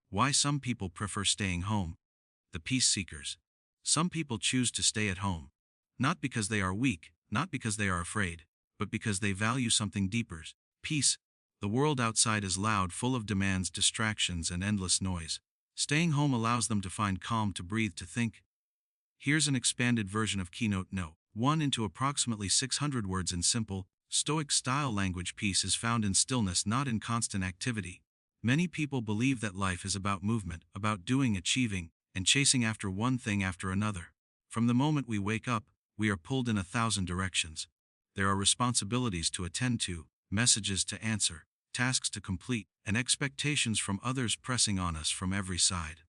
Why some people prefer staying home. The peace seekers. Some people choose to stay at home. Not because they are weak, not because they are afraid, but because they value something deeper. Peace. The world outside is loud, full of demands, distractions, and endless noise. Staying home allows them to find calm, to breathe, to think. Here's an expanded version of Keynote No. 1 into approximately 600 words in simple, Stoic style language. Peace is found in stillness, not in constant activity. Many people believe that life is about movement, about doing, achieving, and chasing after one thing after another. From the moment we wake up, we are pulled in 1,000 directions. There are responsibilities to attend to, messages to answer, tasks to complete, and expectations from others pressing on us from every side.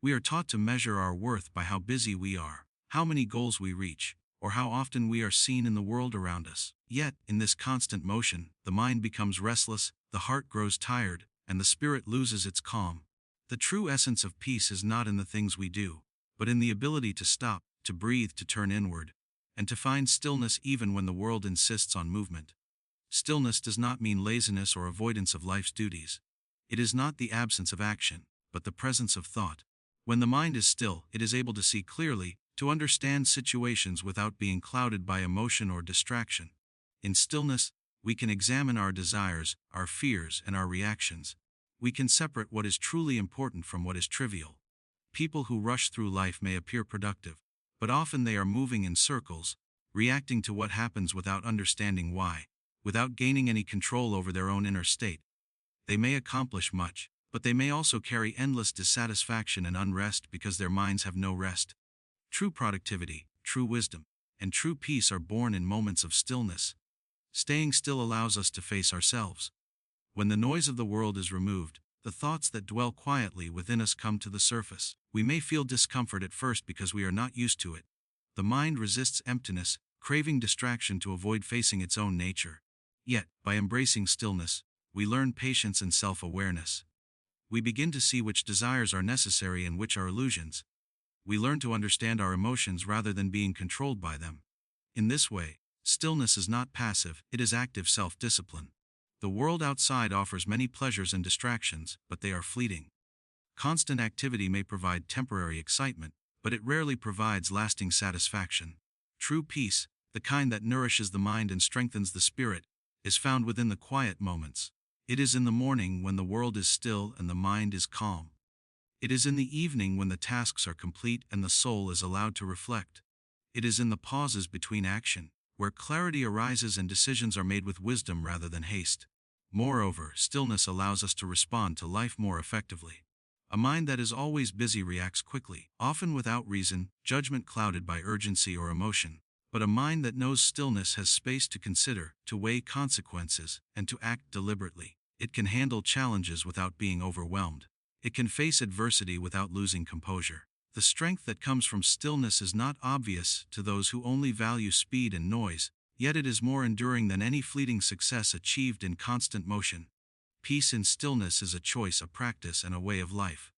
We are taught to measure our worth by how busy we are, how many goals we reach, or how often we are seen in the world around us. Yet, in this constant motion, the mind becomes restless, the heart grows tired, and the spirit loses its calm. The true essence of peace is not in the things we do, but in the ability to stop, to breathe, to turn inward, and to find stillness even when the world insists on movement. Stillness does not mean laziness or avoidance of life's duties. It is not the absence of action, but the presence of thought. When the mind is still, it is able to see clearly, to understand situations without being clouded by emotion or distraction. In stillness, we can examine our desires, our fears, and our reactions. We can separate what is truly important from what is trivial. People who rush through life may appear productive, but often they are moving in circles, reacting to what happens without understanding why, without gaining any control over their own inner state. They may accomplish much, but they may also carry endless dissatisfaction and unrest because their minds have no rest. True productivity, true wisdom, and true peace are born in moments of stillness. Staying still allows us to face ourselves. When the noise of the world is removed, the thoughts that dwell quietly within us come to the surface. We may feel discomfort at first because we are not used to it. The mind resists emptiness, craving distraction to avoid facing its own nature. Yet, by embracing stillness, we learn patience and self-awareness. We begin to see which desires are necessary and which are illusions. We learn to understand our emotions rather than being controlled by them. In this way, stillness is not passive, it is active self-discipline. The world outside offers many pleasures and distractions, but they are fleeting. Constant activity may provide temporary excitement, but it rarely provides lasting satisfaction. True peace, the kind that nourishes the mind and strengthens the spirit, is found within the quiet moments. It is in the morning when the world is still and the mind is calm. It is in the evening when the tasks are complete and the soul is allowed to reflect. It is in the pauses between action, where clarity arises and decisions are made with wisdom rather than haste. Moreover, stillness allows us to respond to life more effectively. A mind that is always busy reacts quickly, often without reason, judgment clouded by urgency or emotion. But a mind that knows stillness has space to consider, to weigh consequences, and to act deliberately. It can handle challenges without being overwhelmed. It can face adversity without losing composure. The strength that comes from stillness is not obvious to those who only value speed and noise, yet it is more enduring than any fleeting success achieved in constant motion. Peace in stillness is a choice, a practice, and a way of life.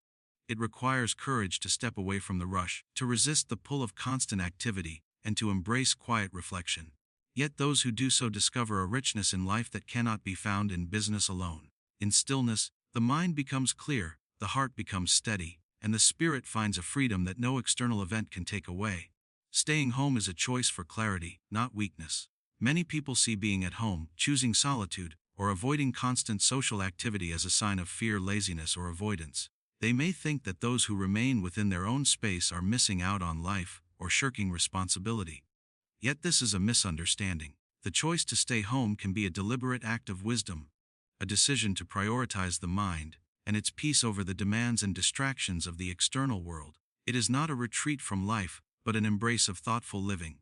It requires courage to step away from the rush, to resist the pull of constant activity, and to embrace quiet reflection. Yet those who do so discover a richness in life that cannot be found in business alone. In stillness, the mind becomes clear, the heart becomes steady, and the spirit finds a freedom that no external event can take away. Staying home is a choice for clarity, not weakness. Many people see being at home, choosing solitude, or avoiding constant social activity as a sign of fear, laziness, or avoidance. They may think that those who remain within their own space are missing out on life, or shirking responsibility. Yet this is a misunderstanding. The choice to stay home can be a deliberate act of wisdom, a decision to prioritize the mind and its peace over the demands and distractions of the external world. It is not a retreat from life, but an embrace of thoughtful living.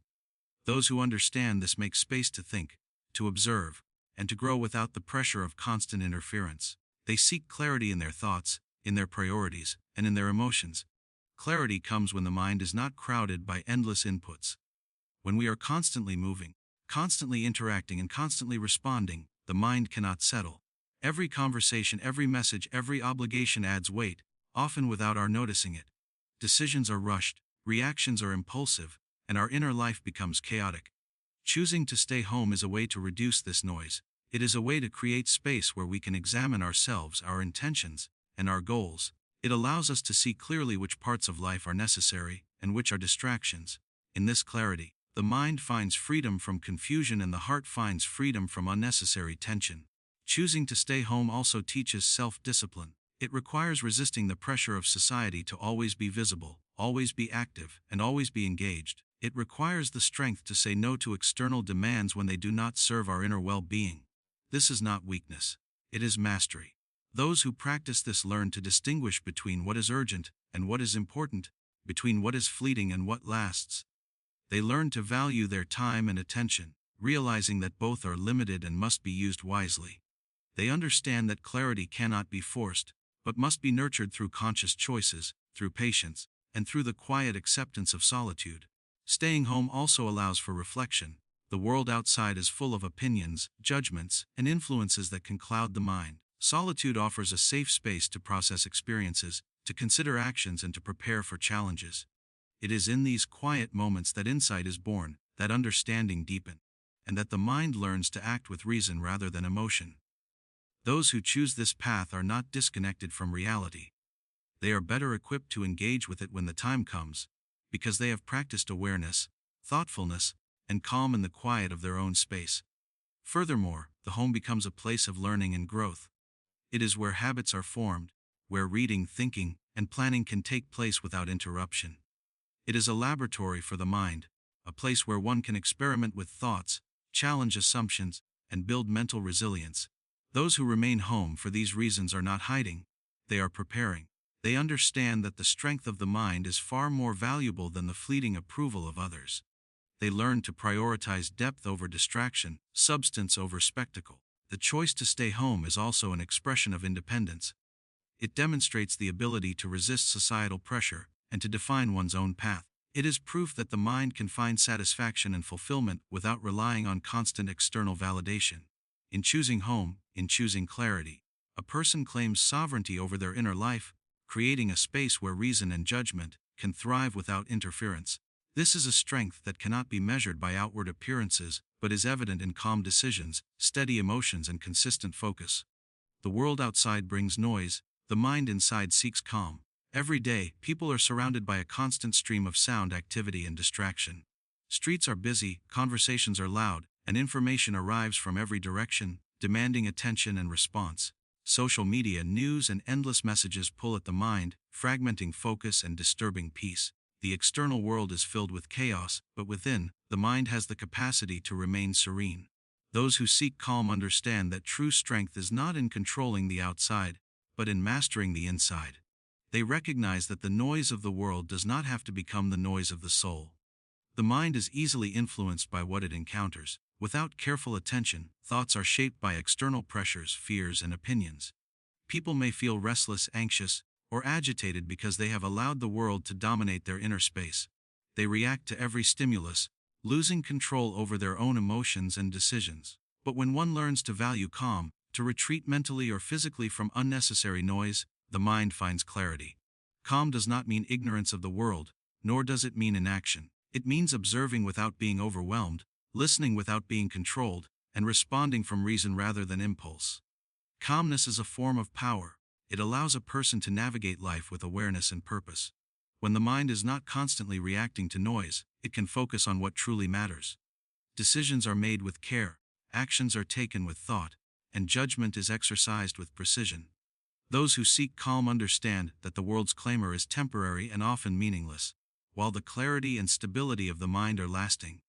Those who understand this make space to think, to observe, and to grow without the pressure of constant interference. They seek clarity in their thoughts, in their priorities, and in their emotions. Clarity comes when the mind is not crowded by endless inputs. When we are constantly moving, constantly interacting, and constantly responding, the mind cannot settle. Every conversation, every message, every obligation adds weight, often without our noticing it. Decisions are rushed, reactions are impulsive, and our inner life becomes chaotic. Choosing to stay home is a way to reduce this noise. It is a way to create space where we can examine ourselves, our intentions, and our goals. It allows us to see clearly which parts of life are necessary and which are distractions. In this clarity, the mind finds freedom from confusion and the heart finds freedom from unnecessary tension. Choosing to stay home also teaches self-discipline. It requires resisting the pressure of society to always be visible, always be active, and always be engaged. It requires the strength to say no to external demands when they do not serve our inner well-being. This is not weakness. It is mastery. Those who practice this learn to distinguish between what is urgent and what is important, between what is fleeting and what lasts. They learn to value their time and attention, realizing that both are limited and must be used wisely. They understand that clarity cannot be forced, but must be nurtured through conscious choices, through patience, and through the quiet acceptance of solitude. Staying home also allows for reflection. The world outside is full of opinions, judgments, and influences that can cloud the mind. Solitude offers a safe space to process experiences, to consider actions, and to prepare for challenges. It is in these quiet moments that insight is born, that understanding deepens, and that the mind learns to act with reason rather than emotion. Those who choose this path are not disconnected from reality. They are better equipped to engage with it when the time comes, because they have practiced awareness, thoughtfulness, and calm in the quiet of their own space. Furthermore, the home becomes a place of learning and growth. It is where habits are formed, where reading, thinking, and planning can take place without interruption. It is a laboratory for the mind, a place where one can experiment with thoughts, challenge assumptions, and build mental resilience. Those who remain home for these reasons are not hiding, they are preparing. They understand that the strength of the mind is far more valuable than the fleeting approval of others. They learn to prioritize depth over distraction, substance over spectacle. The choice to stay home is also an expression of independence. It demonstrates the ability to resist societal pressure and to define one's own path. It is proof that the mind can find satisfaction and fulfillment without relying on constant external validation. In choosing home, in choosing clarity, a person claims sovereignty over their inner life, creating a space where reason and judgment can thrive without interference. This is a strength that cannot be measured by outward appearances, but is evident in calm decisions, steady emotions, and consistent focus. The world outside brings noise, the mind inside seeks calm. Every day, people are surrounded by a constant stream of sound, activity, and distraction. Streets are busy, conversations are loud, and information arrives from every direction, demanding attention and response. Social media, news, and endless messages pull at the mind, fragmenting focus and disturbing peace. The external world is filled with chaos, but within, the mind has the capacity to remain serene. Those who seek calm understand that true strength is not in controlling the outside, but in mastering the inside. They recognize that the noise of the world does not have to become the noise of the soul. The mind is easily influenced by what it encounters. Without careful attention, thoughts are shaped by external pressures, fears, and opinions. People may feel restless, anxious, or agitated because they have allowed the world to dominate their inner space. They react to every stimulus, losing control over their own emotions and decisions. But when one learns to value calm, to retreat mentally or physically from unnecessary noise, the mind finds clarity. Calm does not mean ignorance of the world, nor does it mean inaction. It means observing without being overwhelmed, listening without being controlled, and responding from reason rather than impulse. Calmness is a form of power. It allows a person to navigate life with awareness and purpose. When the mind is not constantly reacting to noise, it can focus on what truly matters. Decisions are made with care, actions are taken with thought, and judgment is exercised with precision. Those who seek calm understand that the world's clamor is temporary and often meaningless, while the clarity and stability of the mind are lasting.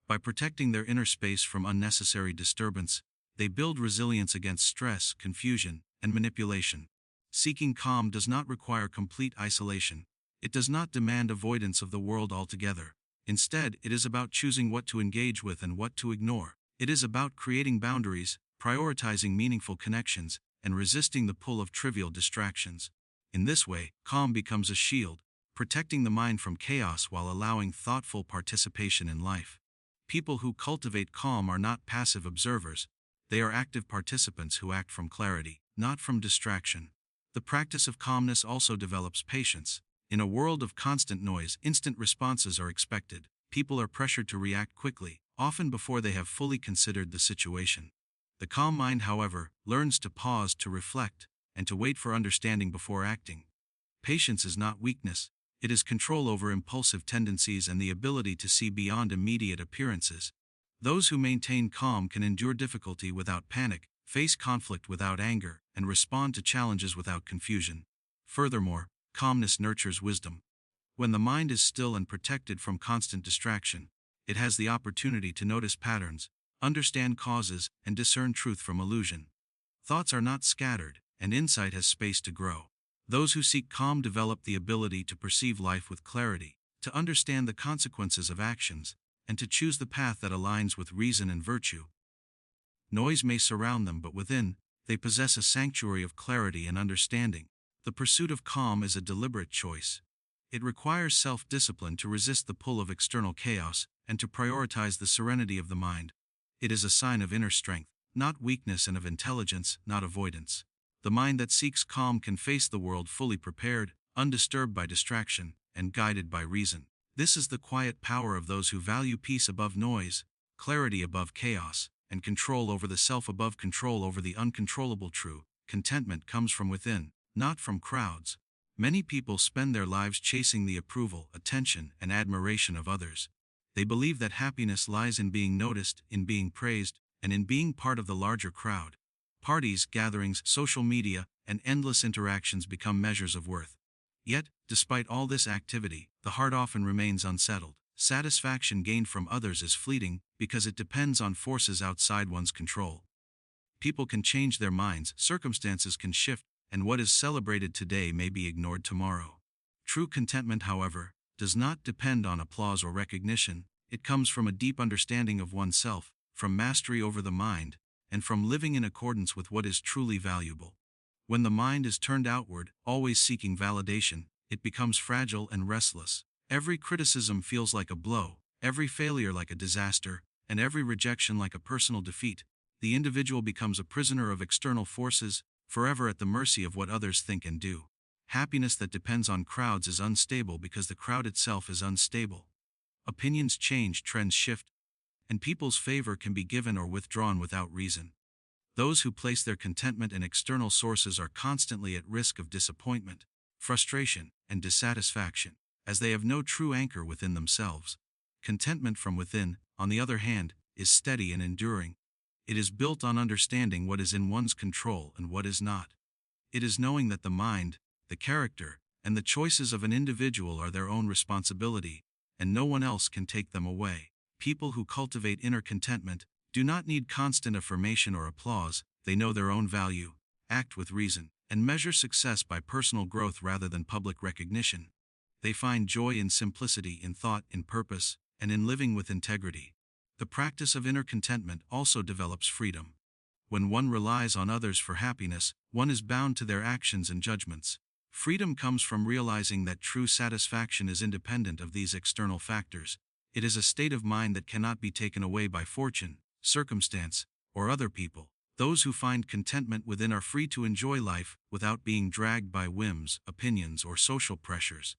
By protecting their inner space from unnecessary disturbance, they build resilience against stress, confusion, and manipulation. Seeking calm does not require complete isolation. It does not demand avoidance of the world altogether. Instead, it is about choosing what to engage with and what to ignore. It is about creating boundaries, prioritizing meaningful connections, and resisting the pull of trivial distractions. In this way, calm becomes a shield, protecting the mind from chaos while allowing thoughtful participation in life. People who cultivate calm are not passive observers. They are active participants who act from clarity, not from distraction. The practice of calmness also develops patience. In a world of constant noise, instant responses are expected. People are pressured to react quickly, often before they have fully considered the situation. The calm mind, however, learns to pause, to reflect, and to wait for understanding before acting. Patience is not weakness, it is control over impulsive tendencies and the ability to see beyond immediate appearances. Those who maintain calm can endure difficulty without panic, face conflict without anger, and respond to challenges without confusion. Furthermore, calmness nurtures wisdom. When the mind is still and protected from constant distraction, it has the opportunity to notice patterns, understand causes, and discern truth from illusion. Thoughts are not scattered, and insight has space to grow. Those who seek calm develop the ability to perceive life with clarity, to understand the consequences of actions, and to choose the path that aligns with reason and virtue. Noise may surround them, but within, they possess a sanctuary of clarity and understanding. The pursuit of calm is a deliberate choice. It requires self-discipline to resist the pull of external chaos and to prioritize the serenity of the mind. It is a sign of inner strength, not weakness, and of intelligence, not avoidance. The mind that seeks calm can face the world fully prepared, undisturbed by distraction, and guided by reason. This is the quiet power of those who value peace above noise, clarity above chaos, and control over the self above control over the uncontrollable. True contentment comes from within, not from crowds. Many people spend their lives chasing the approval, attention, and admiration of others. They believe that happiness lies in being noticed, in being praised, and in being part of the larger crowd. Parties, gatherings, social media, and endless interactions become measures of worth. Yet, despite all this activity, the heart often remains unsettled. Satisfaction gained from others is fleeting because it depends on forces outside one's control. People can change their minds, circumstances can shift, and what is celebrated today may be ignored tomorrow. True contentment, however, does not depend on applause or recognition. It comes from a deep understanding of oneself, from mastery over the mind, and from living in accordance with what is truly valuable. When the mind is turned outward, always seeking validation, it becomes fragile and restless. Every criticism feels like a blow, every failure like a disaster, and every rejection like a personal defeat. The individual becomes a prisoner of external forces, forever at the mercy of what others think and do. Happiness that depends on crowds is unstable because the crowd itself is unstable. Opinions change, trends shift, and people's favor can be given or withdrawn without reason. Those who place their contentment in external sources are constantly at risk of disappointment, frustration, and dissatisfaction, as they have no true anchor within themselves. Contentment from within, on the other hand, is steady and enduring. It is built on understanding what is in one's control and what is not. It is knowing that the mind, the character, and the choices of an individual are their own responsibility, and no one else can take them away. People who cultivate inner contentment do not need constant affirmation or applause. They know their own value, act with reason, and measure success by personal growth rather than public recognition. They find joy in simplicity, in thought, in purpose, and in living with integrity. The practice of inner contentment also develops freedom. When one relies on others for happiness, one is bound to their actions and judgments. Freedom comes from realizing that true satisfaction is independent of these external factors. It is a state of mind that cannot be taken away by fortune, circumstance, or other people. Those who find contentment within are free to enjoy life without being dragged by whims, opinions, or social pressures.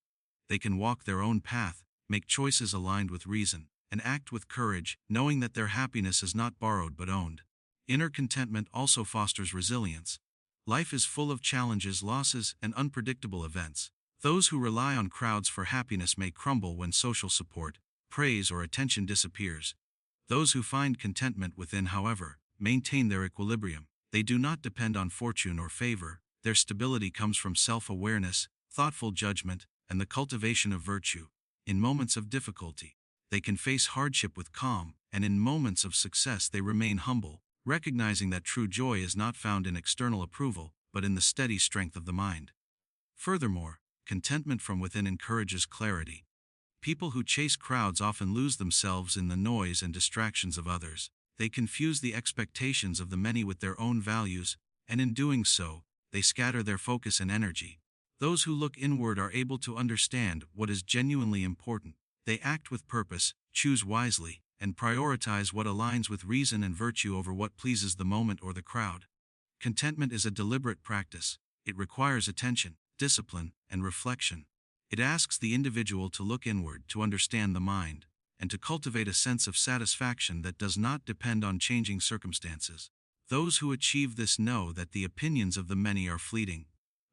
They can walk their own path, make choices aligned with reason, and act with courage, knowing that their happiness is not borrowed but owned. Inner contentment also fosters resilience. Life is full of challenges, losses, and unpredictable events. Those who rely on crowds for happiness may crumble when social support, praise, or attention disappears. Those who find contentment within, however, maintain their equilibrium. They do not depend on fortune or favor. Their stability comes from self-awareness, thoughtful judgment, and the cultivation of virtue. In moments of difficulty, they can face hardship with calm, and in moments of success they remain humble, recognizing that true joy is not found in external approval, but in the steady strength of the mind. Furthermore, contentment from within encourages clarity. People who chase crowds often lose themselves in the noise and distractions of others. They confuse the expectations of the many with their own values, and in doing so, they scatter their focus and energy. Those who look inward are able to understand what is genuinely important. They act with purpose, choose wisely, and prioritize what aligns with reason and virtue over what pleases the moment or the crowd. Contentment is a deliberate practice. It requires attention, discipline, and reflection. It asks the individual to look inward, to understand the mind, and to cultivate a sense of satisfaction that does not depend on changing circumstances. Those who achieve this know that the opinions of the many are fleeting,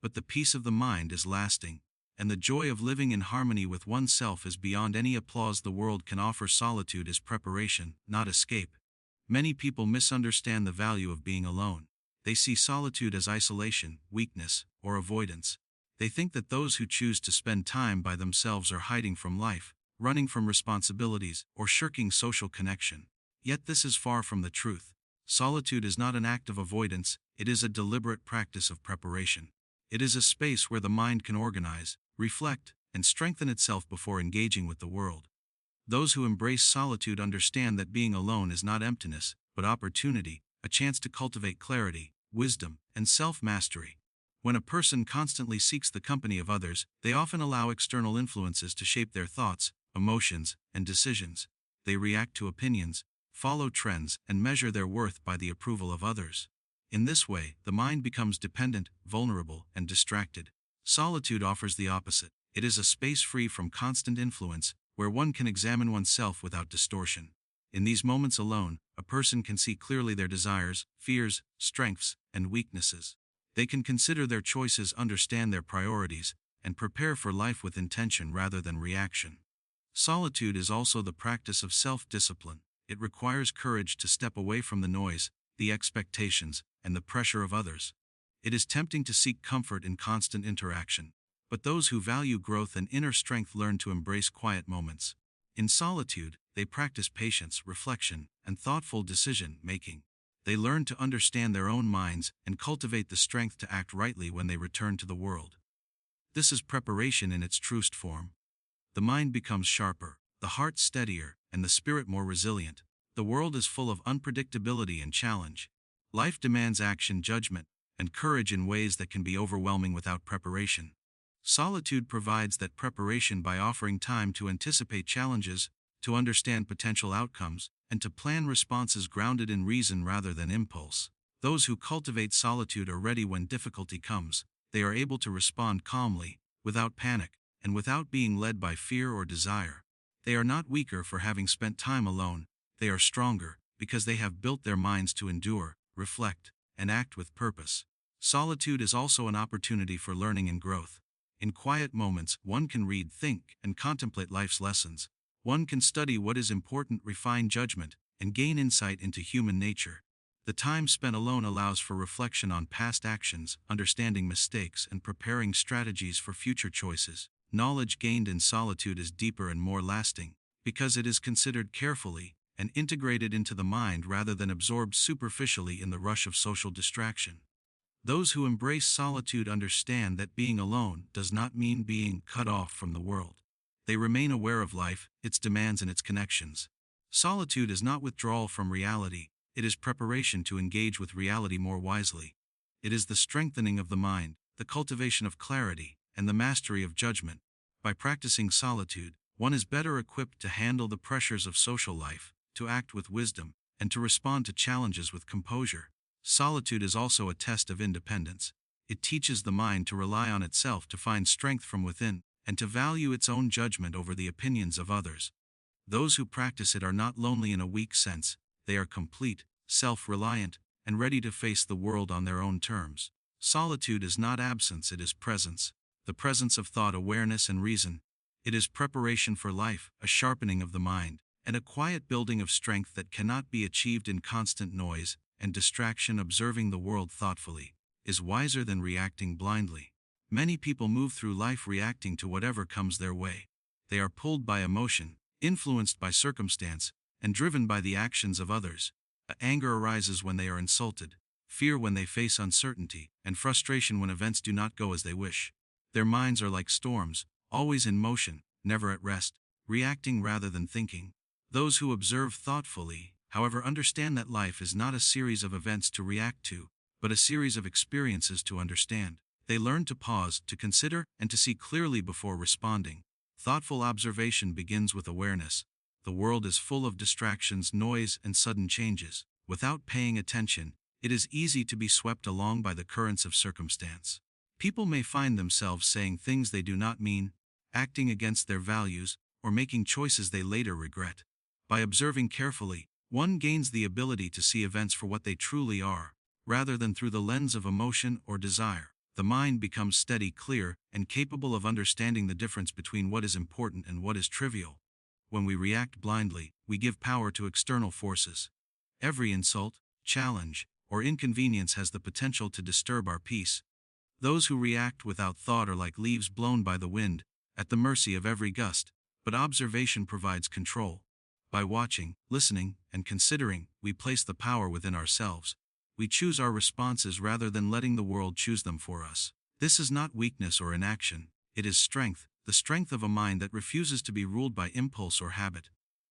but the peace of the mind is lasting, and the joy of living in harmony with oneself is beyond any applause the world can offer. Solitude is preparation, not escape. Many people misunderstand the value of being alone. They see solitude as isolation, weakness, or avoidance. They think that those who choose to spend time by themselves are hiding from life, running from responsibilities, or shirking social connection. Yet this is far from the truth. Solitude is not an act of avoidance, it is a deliberate practice of preparation. It is a space where the mind can organize, reflect, and strengthen itself before engaging with the world. Those who embrace solitude understand that being alone is not emptiness, but opportunity, a chance to cultivate clarity, wisdom, and self-mastery. When a person constantly seeks the company of others, they often allow external influences to shape their thoughts, emotions, and decisions. They react to opinions, follow trends, and measure their worth by the approval of others. In this way, the mind becomes dependent, vulnerable, and distracted. Solitude offers the opposite. It is a space free from constant influence, where one can examine oneself without distortion. In these moments alone, a person can see clearly their desires, fears, strengths, and weaknesses. They can consider their choices, understand their priorities, and prepare for life with intention rather than reaction. Solitude is also the practice of self-discipline. It requires courage to step away from the noise, the expectations, and the pressure of others. It is tempting to seek comfort in constant interaction, but those who value growth and inner strength learn to embrace quiet moments. In solitude, they practice patience, reflection, and thoughtful decision-making. They learn to understand their own minds and cultivate the strength to act rightly when they return to the world. This is preparation in its truest form. The mind becomes sharper, the heart steadier, and the spirit more resilient. The world is full of unpredictability and challenge. Life demands action, judgment, and courage in ways that can be overwhelming without preparation. Solitude provides that preparation by offering time to anticipate challenges, to understand potential outcomes, and to plan responses grounded in reason rather than impulse. Those who cultivate solitude are ready when difficulty comes. They are able to respond calmly, without panic, and without being led by fear or desire. They are not weaker for having spent time alone. They are stronger, because they have built their minds to endure, reflect, and act with purpose. Solitude is also an opportunity for learning and growth. In quiet moments, one can read, think, and contemplate life's lessons. One can study what is important, refine judgment, and gain insight into human nature. The time spent alone allows for reflection on past actions, understanding mistakes, and preparing strategies for future choices. Knowledge gained in solitude is deeper and more lasting, because it is considered carefully and integrated into the mind rather than absorbed superficially in the rush of social distraction. Those who embrace solitude understand that being alone does not mean being cut off from the world. They remain aware of life, its demands, and its connections. Solitude is not withdrawal from reality, it is preparation to engage with reality more wisely. It is the strengthening of the mind, the cultivation of clarity, and the mastery of judgment. By practicing solitude, one is better equipped to handle the pressures of social life, to act with wisdom, and to respond to challenges with composure. Solitude is also a test of independence. It teaches the mind to rely on itself, to find strength from within, and to value its own judgment over the opinions of others. Those who practice it are not lonely in a weak sense. They are complete, self-reliant, and ready to face the world on their own terms. Solitude is not absence, it is presence. The presence of thought, awareness, and reason. It is preparation for life, a sharpening of the mind, and a quiet building of strength that cannot be achieved in constant noise and distraction. Observing the world thoughtfully is wiser than reacting blindly. Many people move through life reacting to whatever comes their way. They are pulled by emotion, influenced by circumstance, and driven by the actions of others. Anger arises when they are insulted, fear when they face uncertainty, and frustration when events do not go as they wish. Their minds are like storms, always in motion, never at rest, reacting rather than thinking. Those who observe thoughtfully, however, understand that life is not a series of events to react to, but a series of experiences to understand. They learn to pause, to consider, and to see clearly before responding. Thoughtful observation begins with awareness. The world is full of distractions, noise, and sudden changes. Without paying attention, it is easy to be swept along by the currents of circumstance. People may find themselves saying things they do not mean, acting against their values, or making choices they later regret. By observing carefully, one gains the ability to see events for what they truly are, rather than through the lens of emotion or desire. The mind becomes steady, clear, and capable of understanding the difference between what is important and what is trivial. When we react blindly, we give power to external forces. Every insult, challenge, or inconvenience has the potential to disturb our peace. Those who react without thought are like leaves blown by the wind, at the mercy of every gust, but observation provides control. By watching, listening, and considering, we place the power within ourselves. We choose our responses rather than letting the world choose them for us. This is not weakness or inaction, it is strength, the strength of a mind that refuses to be ruled by impulse or habit.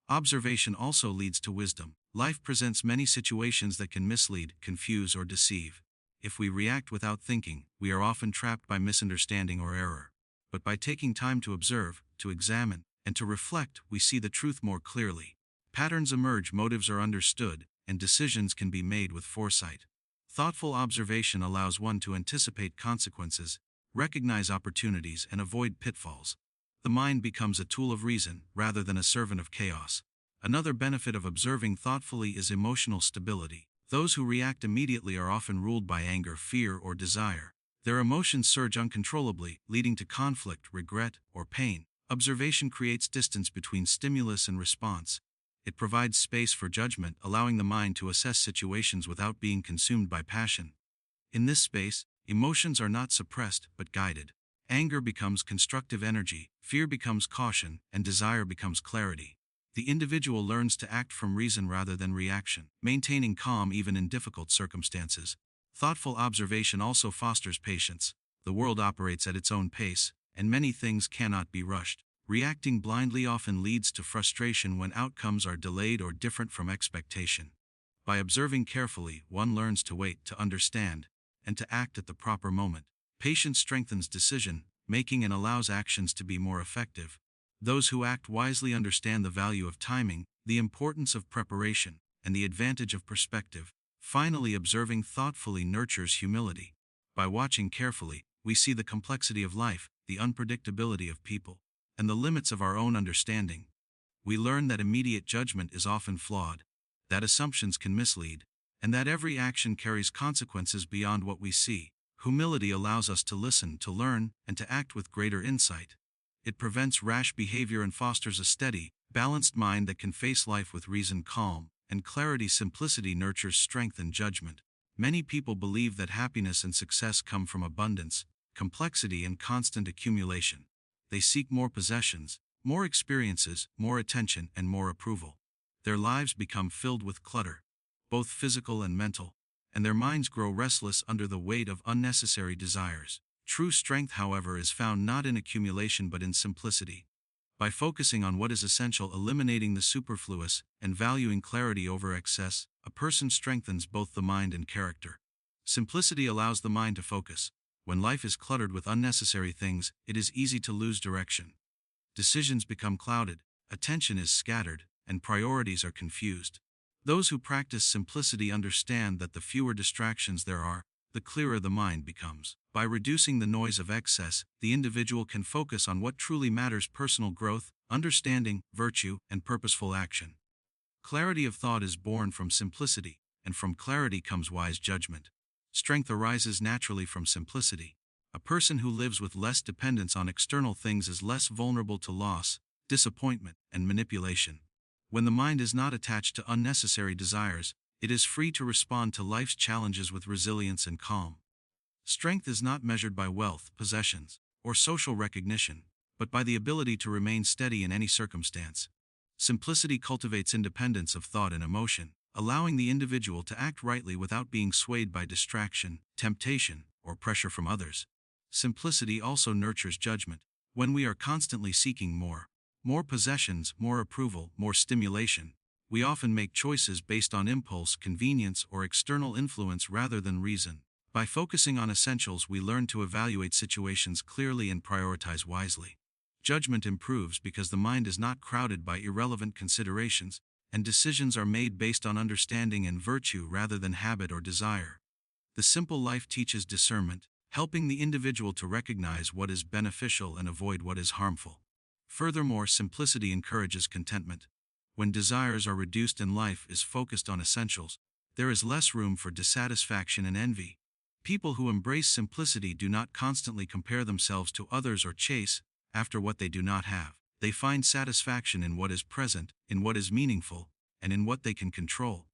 Observation also leads to wisdom. Life presents many situations that can mislead, confuse, or deceive. If we react without thinking, we are often trapped by misunderstanding or error. But by taking time to observe, to examine, and to reflect, we see the truth more clearly. Patterns emerge, motives are understood, and decisions can be made with foresight. Thoughtful observation allows one to anticipate consequences, recognize opportunities, and avoid pitfalls. The mind becomes a tool of reason, rather than a servant of chaos. Another benefit of observing thoughtfully is emotional stability. Those who react immediately are often ruled by anger, fear, or desire. Their emotions surge uncontrollably, leading to conflict, regret, or pain. Observation creates distance between stimulus and response. It provides space for judgment, allowing the mind to assess situations without being consumed by passion. In this space, emotions are not suppressed but guided. Anger becomes constructive energy, fear becomes caution, and desire becomes clarity. The individual learns to act from reason rather than reaction, maintaining calm even in difficult circumstances. Thoughtful observation also fosters patience. The world operates at its own pace, and many things cannot be rushed. Reacting blindly often leads to frustration when outcomes are delayed or different from expectation. By observing carefully, one learns to wait, to understand, and to act at the proper moment. Patience strengthens decision-making and allows actions to be more effective. Those who act wisely understand the value of timing, the importance of preparation, and the advantage of perspective. Finally, observing thoughtfully nurtures humility. By watching carefully, we see the complexity of life, the unpredictability of people, and the limits of our own understanding. We learn that immediate judgment is often flawed, that assumptions can mislead, and that every action carries consequences beyond what we see. Humility allows us to listen, to learn, and to act with greater insight. It prevents rash behavior and fosters a steady, balanced mind that can face life with reason, calm, and clarity. Simplicity nurtures strength and judgment. Many people believe that happiness and success come from abundance, complexity, and constant accumulation. They seek more possessions, more experiences, more attention, and more approval. Their lives become filled with clutter, both physical and mental, and their minds grow restless under the weight of unnecessary desires. True strength, however, is found not in accumulation but in simplicity. By focusing on what is essential, eliminating the superfluous, and valuing clarity over excess, a person strengthens both the mind and character. Simplicity allows the mind to focus. When life is cluttered with unnecessary things, it is easy to lose direction. Decisions become clouded, attention is scattered, and priorities are confused. Those who practice simplicity understand that the fewer distractions there are, the clearer the mind becomes. By reducing the noise of excess, the individual can focus on what truly matters: personal growth, understanding, virtue, and purposeful action. Clarity of thought is born from simplicity, and from clarity comes wise judgment. Strength arises naturally from simplicity. A person who lives with less dependence on external things is less vulnerable to loss, disappointment, and manipulation. When the mind is not attached to unnecessary desires, it is free to respond to life's challenges with resilience and calm. Strength is not measured by wealth, possessions, or social recognition, but by the ability to remain steady in any circumstance. Simplicity cultivates independence of thought and emotion, allowing the individual to act rightly without being swayed by distraction, temptation, or pressure from others. Simplicity also nurtures judgment. When we are constantly seeking more possessions, more approval, more stimulation, we often make choices based on impulse, convenience, or external influence rather than reason. By focusing on essentials, we learn to evaluate situations clearly and prioritize wisely. Judgment improves because the mind is not crowded by irrelevant considerations, and decisions are made based on understanding and virtue rather than habit or desire. The simple life teaches discernment, helping the individual to recognize what is beneficial and avoid what is harmful. Furthermore, simplicity encourages contentment. When desires are reduced and life is focused on essentials, there is less room for dissatisfaction and envy. People who embrace simplicity do not constantly compare themselves to others or chase after what they do not have. They find satisfaction in what is present, in what is meaningful, and in what they can control.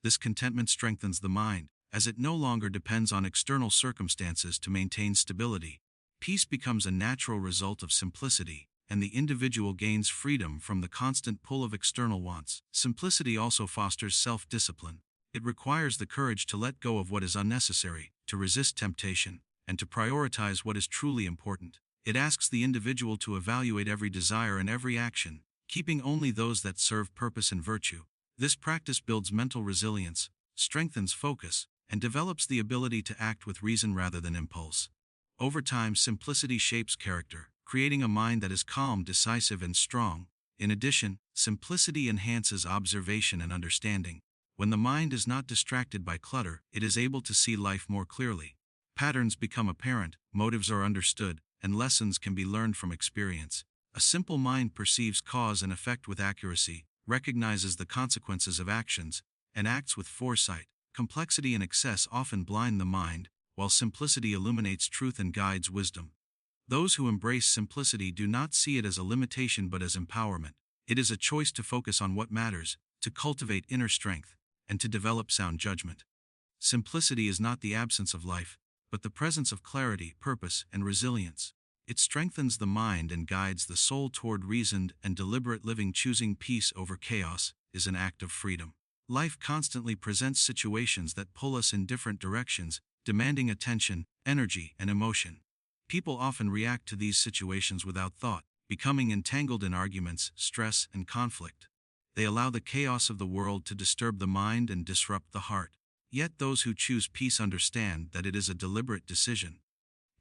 This contentment strengthens the mind, as it no longer depends on external circumstances to maintain stability. Peace becomes a natural result of simplicity, and the individual gains freedom from the constant pull of external wants. Simplicity also fosters self-discipline. It requires the courage to let go of what is unnecessary, to resist temptation, and to prioritize what is truly important. It asks the individual to evaluate every desire and every action, keeping only those that serve purpose and virtue. This practice builds mental resilience, strengthens focus, and develops the ability to act with reason rather than impulse. Over time, simplicity shapes character, creating a mind that is calm, decisive, and strong. In addition, simplicity enhances observation and understanding. When the mind is not distracted by clutter, it is able to see life more clearly. Patterns become apparent, motives are understood, and lessons can be learned from experience. A simple mind perceives cause and effect with accuracy, recognizes the consequences of actions, and acts with foresight. Complexity and excess often blind the mind, while simplicity illuminates truth and guides wisdom. Those who embrace simplicity do not see it as a limitation but as empowerment. It is a choice to focus on what matters, to cultivate inner strength, and to develop sound judgment. Simplicity is not the absence of life, but the presence of clarity, purpose, and resilience. It strengthens the mind and guides the soul toward reasoned and deliberate living. Choosing peace over chaos is an act of freedom. Life constantly presents situations that pull us in different directions, demanding attention, energy, and emotion. People often react to these situations without thought, becoming entangled in arguments, stress, and conflict. They allow the chaos of the world to disturb the mind and disrupt the heart. Yet those who choose peace understand that it is a deliberate decision.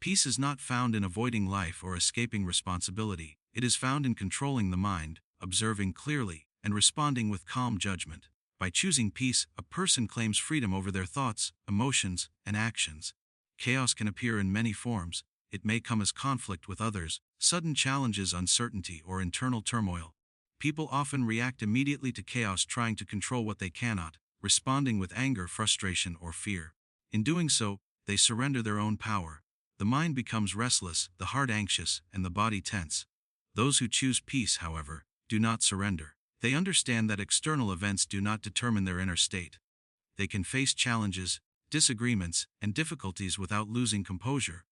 Peace is not found in avoiding life or escaping responsibility. It is found in controlling the mind, observing clearly, and responding with calm judgment. By choosing peace, a person claims freedom over their thoughts, emotions, and actions. Chaos can appear in many forms. It may come as conflict with others, sudden challenges, uncertainty, or internal turmoil. People often react immediately to chaos, trying to control what they cannot, responding with anger, frustration, or fear. In doing so, they surrender their own power. The mind becomes restless, the heart anxious, and the body tense. Those who choose peace, however, do not surrender. They understand that external events do not determine their inner state. They can face challenges, disagreements, and difficulties without losing composure.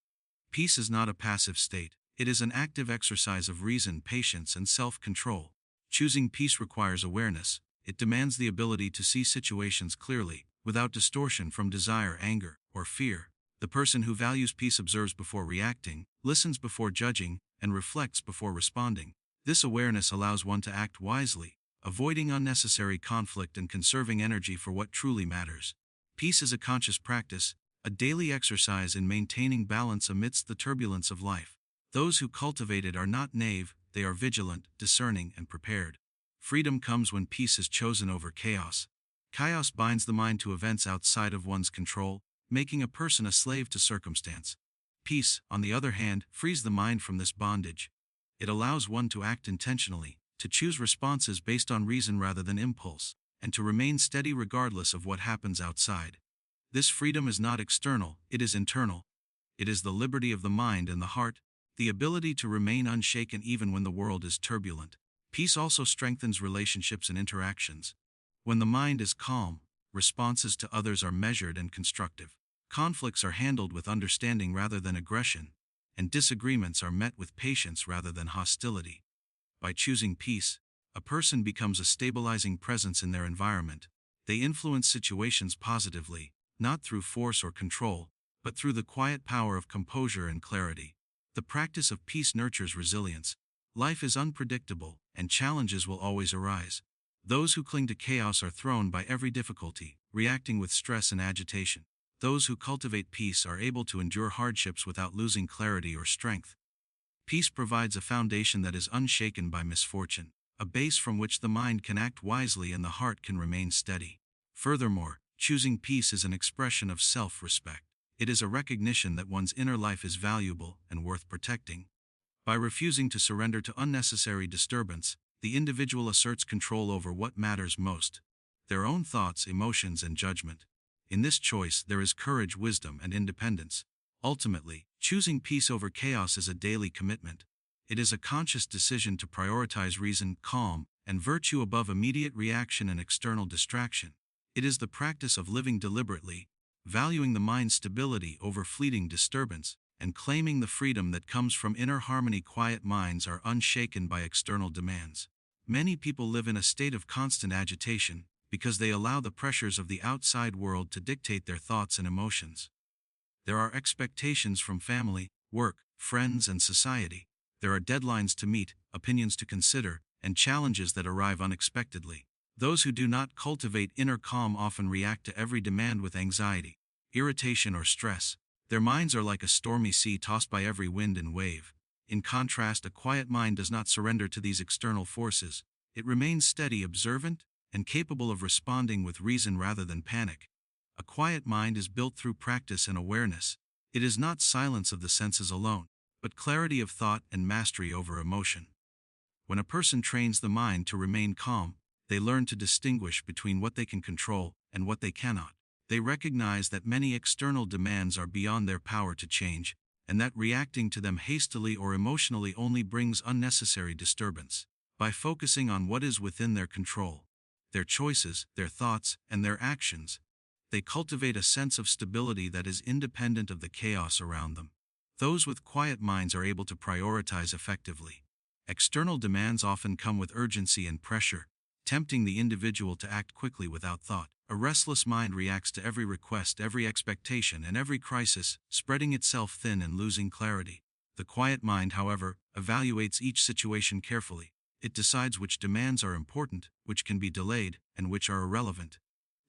Peace is not a passive state. It is an active exercise of reason, patience, and self-control. Choosing peace requires awareness. It demands the ability to see situations clearly, without distortion from desire, anger, or fear. The person who values peace observes before reacting, listens before judging, and reflects before responding. This awareness allows one to act wisely, avoiding unnecessary conflict and conserving energy for what truly matters. Peace is a conscious practice, a daily exercise in maintaining balance amidst the turbulence of life. Those who cultivate it are not naive, they are vigilant, discerning, and prepared. Freedom comes when peace is chosen over chaos. Chaos binds the mind to events outside of one's control, making a person a slave to circumstance. Peace, on the other hand, frees the mind from this bondage. It allows one to act intentionally, to choose responses based on reason rather than impulse, and to remain steady regardless of what happens outside. This freedom is not external, it is internal. It is the liberty of the mind and the heart, the ability to remain unshaken even when the world is turbulent. Peace also strengthens relationships and interactions. When the mind is calm, responses to others are measured and constructive. Conflicts are handled with understanding rather than aggression, and disagreements are met with patience rather than hostility. By choosing peace, a person becomes a stabilizing presence in their environment. They influence situations positively, not through force or control, but through the quiet power of composure and clarity. The practice of peace nurtures resilience. Life is unpredictable, and challenges will always arise. Those who cling to chaos are thrown by every difficulty, reacting with stress and agitation. Those who cultivate peace are able to endure hardships without losing clarity or strength. Peace provides a foundation that is unshaken by misfortune, a base from which the mind can act wisely and the heart can remain steady. Furthermore, choosing peace is an expression of self-respect. It is a recognition that one's inner life is valuable and worth protecting. By refusing to surrender to unnecessary disturbance, the individual asserts control over what matters most: their own thoughts, emotions, and judgment. In this choice, there is courage, wisdom, and independence. Ultimately, choosing peace over chaos is a daily commitment. It is a conscious decision to prioritize reason, calm, and virtue above immediate reaction and external distraction. It is the practice of living deliberately, valuing the mind's stability over fleeting disturbance, and claiming the freedom that comes from inner harmony. Quiet minds are unshaken by external demands. Many people live in a state of constant agitation because they allow the pressures of the outside world to dictate their thoughts and emotions. There are expectations from family, work, friends, and society. There are deadlines to meet, opinions to consider, and challenges that arrive unexpectedly. Those who do not cultivate inner calm often react to every demand with anxiety, irritation, or stress. Their minds are like a stormy sea tossed by every wind and wave. In contrast, a quiet mind does not surrender to these external forces. It remains steady, observant, and capable of responding with reason rather than panic. A quiet mind is built through practice and awareness. It is not silence of the senses alone, but clarity of thought and mastery over emotion. When a person trains the mind to remain calm, they learn to distinguish between what they can control and what they cannot. They recognize that many external demands are beyond their power to change, and that reacting to them hastily or emotionally only brings unnecessary disturbance. By focusing on what is within their control, their choices, their thoughts, and their actions, they cultivate a sense of stability that is independent of the chaos around them. Those with quiet minds are able to prioritize effectively. External demands often come with urgency and pressure, tempting the individual to act quickly without thought. A restless mind reacts to every request, every expectation, and every crisis, spreading itself thin and losing clarity. The quiet mind, however, evaluates each situation carefully. It decides which demands are important, which can be delayed, and which are irrelevant.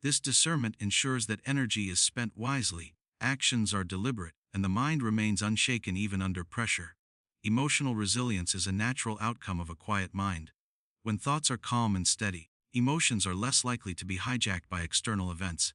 This discernment ensures that energy is spent wisely, actions are deliberate, and the mind remains unshaken even under pressure. Emotional resilience is a natural outcome of a quiet mind. When thoughts are calm and steady, emotions are less likely to be hijacked by external events.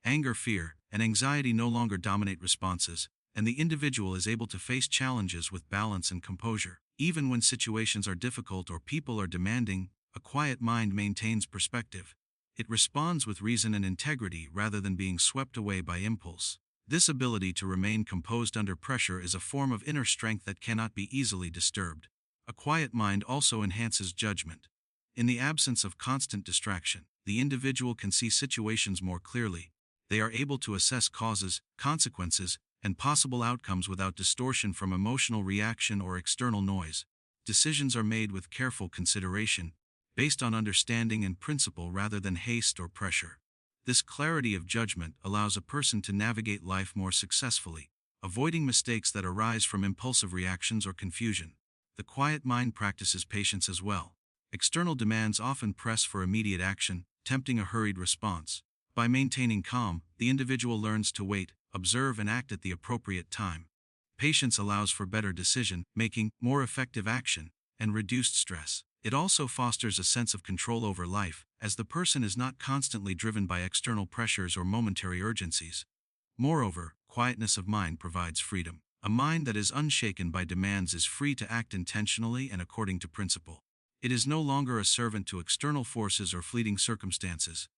Anger, fear, and anxiety no longer dominate responses, and the individual is able to face challenges with balance and composure. Even when situations are difficult or people are demanding, a quiet mind maintains perspective. It responds with reason and integrity rather than being swept away by impulse. This ability to remain composed under pressure is a form of inner strength that cannot be easily disturbed. A quiet mind also enhances judgment. In the absence of constant distraction, the individual can see situations more clearly. They are able to assess causes, consequences, and possible outcomes without distortion from emotional reaction or external noise. Decisions are made with careful consideration, based on understanding and principle rather than haste or pressure. This clarity of judgment allows a person to navigate life more successfully, avoiding mistakes that arise from impulsive reactions or confusion. The quiet mind practices patience as well. External demands often press for immediate action, tempting a hurried response. By maintaining calm, the individual learns to wait, observe, and act at the appropriate time. Patience allows for better decision-making, more effective action, and reduced stress. It also fosters a sense of control over life, as the person is not constantly driven by external pressures or momentary urgencies. Moreover, quietness of mind provides freedom. A mind that is unshaken by demands is free to act intentionally and according to principle. It is no longer a servant to external forces or fleeting circumstances.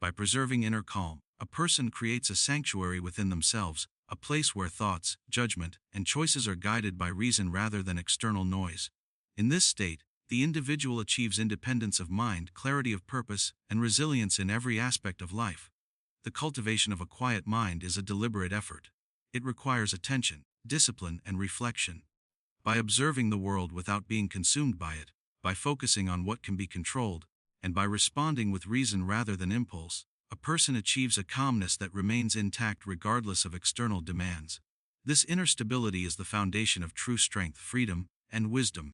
By preserving inner calm, a person creates a sanctuary within themselves, a place where thoughts, judgment, and choices are guided by reason rather than external noise. In this state, the individual achieves independence of mind, clarity of purpose, and resilience in every aspect of life. The cultivation of a quiet mind is a deliberate effort. It requires attention, discipline, and reflection. By observing the world without being consumed by it, by focusing on what can be controlled, and by responding with reason rather than impulse, a person achieves a calmness that remains intact regardless of external demands. This inner stability is the foundation of true strength, freedom, and wisdom.